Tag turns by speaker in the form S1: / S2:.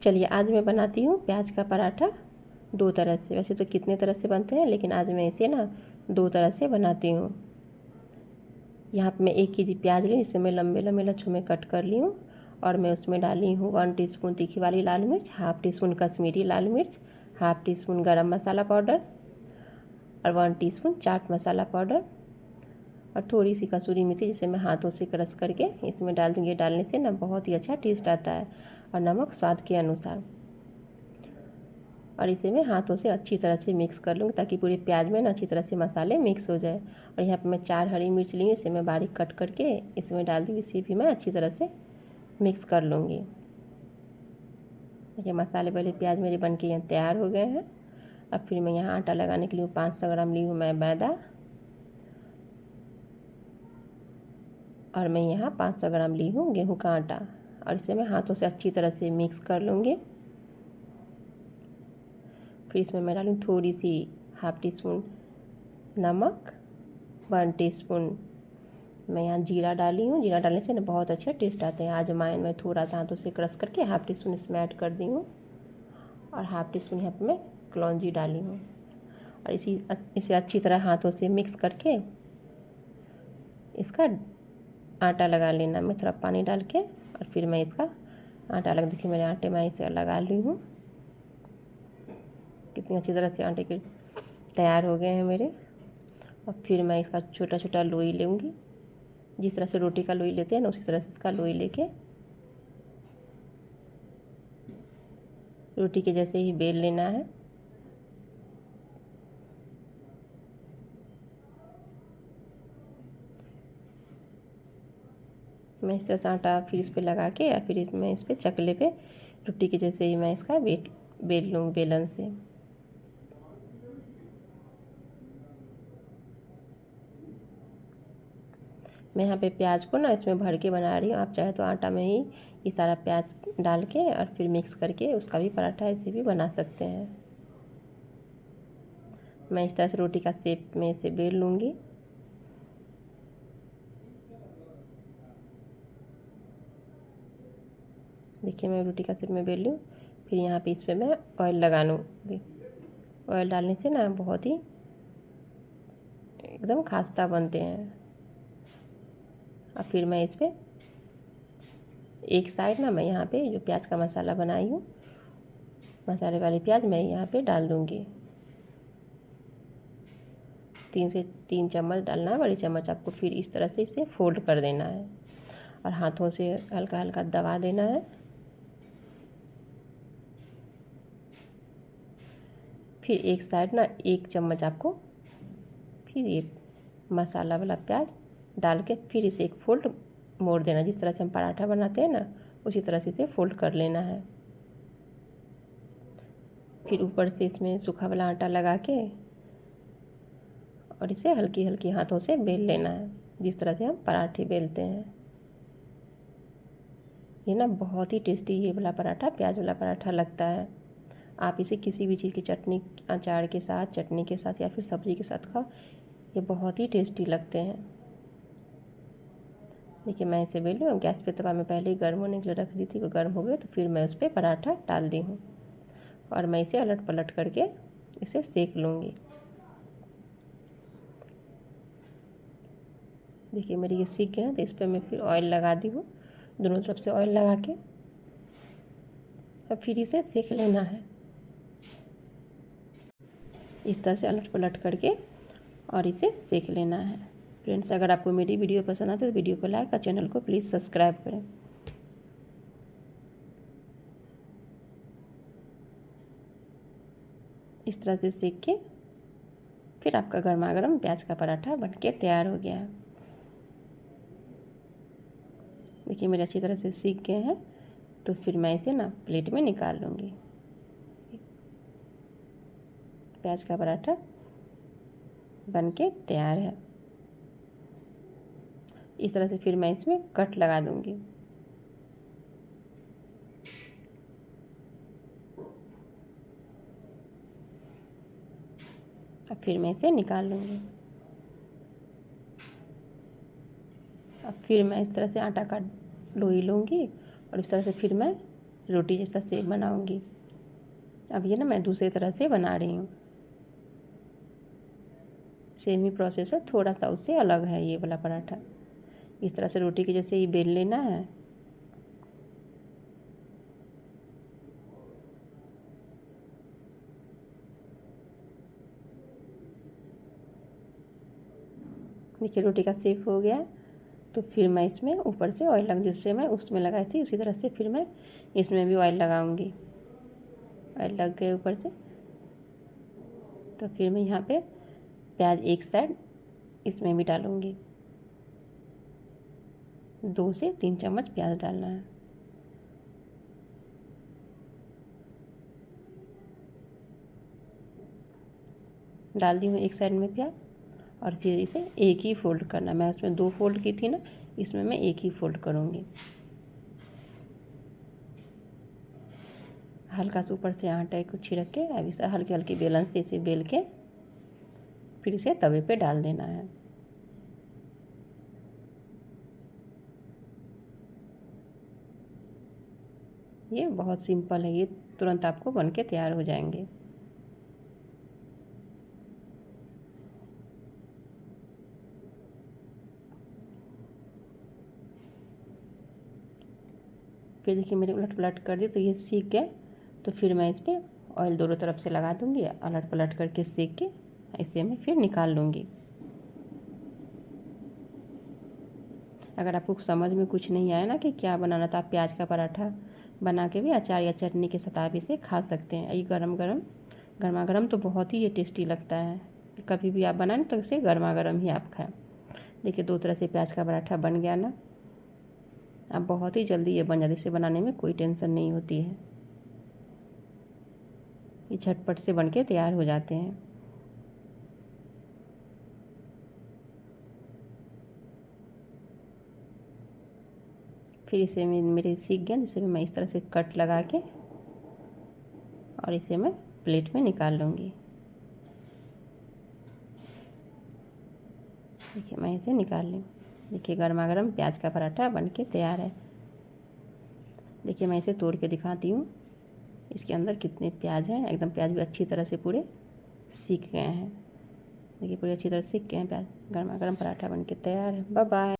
S1: चलिए आज मैं बनाती हूँ प्याज का पराठा दो तरह से। वैसे तो कितने तरह से बनते हैं, लेकिन आज मैं इसे ना दो तरह से बनाती हूँ। यहाँ पे मैं 1 केजी प्याज ली, जिसे मैं लंबे लंबे लच्छों में कट कर ली हूँ। और मैं उसमें डाली हूँ 1 टीस्पून तीखी वाली लाल मिर्च, हाफ़ टी स्पून कश्मीरी लाल मिर्च, हाफ़ टी स्पून गरम मसाला पाउडर और 1 टीस्पून चाट मसाला पाउडर और थोड़ी सी कसूरी मेथी, जिसे मैं हाथों से क्रश करके इसमें डाल दूँगी। डालने से ना बहुत ही अच्छा टेस्ट आता है। और नमक स्वाद के अनुसार। और इसे मैं हाथों से अच्छी तरह से मिक्स कर लूँगी, ताकि पूरे प्याज में ना अच्छी तरह से मसाले मिक्स हो जाए। और यहाँ पे मैं 4 हरी मिर्च ली हूँ, इसे मैं बारीक कट करके इसमें डाल दी। इसे भी मैं अच्छी तरह से मिक्स कर लूँगी। देखिए मसाले पहले प्याज मेरे बन के यहाँ तैयार हो गए हैं। अब फिर मैं यहाँ आटा लगाने के लिए 500 ग्राम ली हूँ मैं मैदा। और मैं यहाँ 500 ग्राम ली हूँ गेहूँ का आटा। और इसे मैं हाथों से अच्छी तरह से मिक्स कर लूँगी। फिर इसमें मैं डालूँ थोड़ी सी हाफ़ टी स्पून नमक, 1 टीस्पून मैं यहाँ जीरा डाली हूँ। जीरा डालने से ना बहुत अच्छे टेस्ट आते हैं। अजवाइन मैं थोड़ा सा हाथों से क्रश करके हाफ़ टी स्पून इसमें ऐड कर दी हूँ। और हाफ़ टी स्पून यहाँ पे मैं कलौंजी डाली हूँ। और इसे अच्छी तरह हाथों से मिक्स करके इसका आटा लगा लेना। मैं थोड़ा पानी डाल के और फिर मैं इसका आटा लगा, देखिए मेरे आटे में इसे लगा ली हूँ। कितनी अच्छी तरह से आटे के तैयार हो गए हैं मेरे। अब फिर मैं इसका छोटा छोटा लोई लूँगी। जिस तरह से रोटी का लोई लेते हैं ना, उसी तरह से इसका लोई लेके रोटी के जैसे ही बेल लेना है। मैं इस तरह से आटा फिर इस पे लगा के या फिर मैं इस पे चकले पे रोटी के जैसे ही मैं इसका बेल लूँगी बेलन से। मैं यहाँ पे प्याज को ना इसमें भर के बना रही हूँ। आप चाहे तो आटा में ही ये सारा प्याज डाल के और फिर मिक्स करके उसका भी पराठा ऐसे भी बना सकते हैं। मैं इस तरह से रोटी का शेप में इसे बेल लूँगी। देखिए मैं रोटी का शेप में बेल लूँ। फिर यहाँ पे इस पर मैं ऑयल लगा लूँगी। ऑयल डालने से ना बहुत ही एकदम खास्ता बनते हैं। और फिर मैं इस पर एक साइड ना मैं यहाँ पे जो प्याज का मसाला बनाई हूँ, मसाले वाली प्याज मैं यहाँ पे डाल दूँगी। 3 से 3 चम्मच डालना है, बड़ी चम्मच आपको। फिर इस तरह से इसे फोल्ड कर देना है और हाथों से हल्का हल्का दबा देना है। फिर एक साइड ना 1 चम्मच आपको फिर ये मसाला वाला प्याज डाल के फिर इसे एक फोल्ड मोड़ देना। जिस तरह से हम पराठा बनाते हैं ना, उसी तरह से इसे फोल्ड कर लेना है। फिर ऊपर से इसमें सूखा वाला आटा लगा के और इसे हल्की हल्की हाथों से बेल लेना है, जिस तरह से हम पराठे बेलते हैं। ये ना बहुत ही टेस्टी ये वाला पराठा, प्याज वाला पराठा लगता है। आप इसे किसी भी चीज़ की चटनी, अचार के साथ, चटनी के साथ या फिर सब्ज़ी के साथ खाओ, ये बहुत ही टेस्टी लगते हैं। देखिए मैं इसे बेल लूँ। गैस पे तवा में पहले ही गर्म होने के लिए रख दी थी, वो गर्म हो गए तो फिर मैं उस पर पराठा डाल दी हूँ। और मैं इसे अलट पलट करके इसे सेक लूँगी। देखिए मेरी ये सीख गए हैं, तो इस पर मैं फिर ऑयल लगा दी हूँ। दोनों तरफ से ऑयल लगा के अब फिर इसे सेक लेना है, इस तरह से अलट पलट करके और इसे सेक लेना है। फ्रेंड्स, अगर आपको मेरी वीडियो पसंद आती है तो वीडियो को लाइक और चैनल को प्लीज़ सब्सक्राइब करें। इस तरह से सेक के फिर आपका गर्मा गर्म प्याज का पराठा बनके तैयार हो गया है। देखिए मेरे अच्छी तरह से सीख गए हैं, तो फिर मैं इसे ना प्लेट में निकाल लूँगी। प्याज का पराठा बनके तैयार है। इस तरह से फिर मैं इसमें कट लगा दूँगी। अब फिर मैं इसे निकाल लूँगी। अब फिर मैं इस तरह से आटा का लोई लूँगी और इस तरह से फिर मैं रोटी जैसा सेक बनाऊंगी। अब ये ना मैं दूसरी तरह से बना रही हूँ। सेम ही प्रोसेस है, थोड़ा सा उससे अलग है ये वाला पराठा। इस तरह से रोटी के जैसे ही बेल लेना है। देखिए रोटी का शेप हो गया। तो फिर मैं इसमें ऊपर से ऑयल लग, जिससे मैं उसमें लगाई थी उसी तरह से फिर मैं इसमें भी ऑयल लगाऊंगी। ऑयल लग गए ऊपर से। तो फिर मैं यहाँ पे प्याज एक साइड इसमें भी डालूंगी। 2 से 3 चम्मच प्याज डालना है। डाल दी हूँ एक साइड में प्याज। और फिर इसे एक ही फोल्ड करना। मैं उसमें 2 फोल्ड की थी ना, इसमें मैं एक ही फोल्ड करूँगी। हल्का सा ऊपर से आटा को छिड़क के अब इसे हल्की हल्की बेलन से इसे बेल के फिर इसे तवे पे डाल देना है। ये बहुत सिंपल है, ये तुरंत आपको बन के तैयार हो जाएंगे। फिर देखिए मेरे उलट पलट कर दी तो ये सीख गए। तो फिर मैं इस पर ऑयल दोनों तरफ से लगा दूँगी, अलट पलट करके सेक के इसे मैं फिर निकाल लूँगी। अगर आपको समझ में कुछ नहीं आया ना कि क्या बनाना, तो आप प्याज का पराठा बना के भी अचार या चटनी के साथ आप इसे खा सकते हैं। ये गरम गरम गर्मा गर्म तो बहुत ही ये टेस्टी लगता है। कभी भी आप बनाएं तो इसे गर्मा गर्म ही आप खाएं। देखिए 2 तरह से प्याज का पराठा बन गया ना। अब बहुत ही जल्दी ये बन जाता है, इसे बनाने में कोई टेंशन नहीं होती है। ये झटपट से बन के तैयार हो जाते हैं। फिर इसे मेरे सीख गया, जिसे मैं इस तरह से कट लगा के और इसे मैं प्लेट में निकाल लूँगी। देखिए मैं इसे निकाल लूँ। देखिए गर्मा गर्म प्याज का पराठा बन के तैयार है। देखिए मैं इसे तोड़ के दिखाती हूँ, इसके अंदर कितने प्याज हैं। एकदम प्याज भी अच्छी तरह से पूरे सीख गए हैं। देखिए पूरे अच्छी तरह सीख गए हैं प्याज। गर्मा गर्म पराठा बन के तैयार है। Bye bye.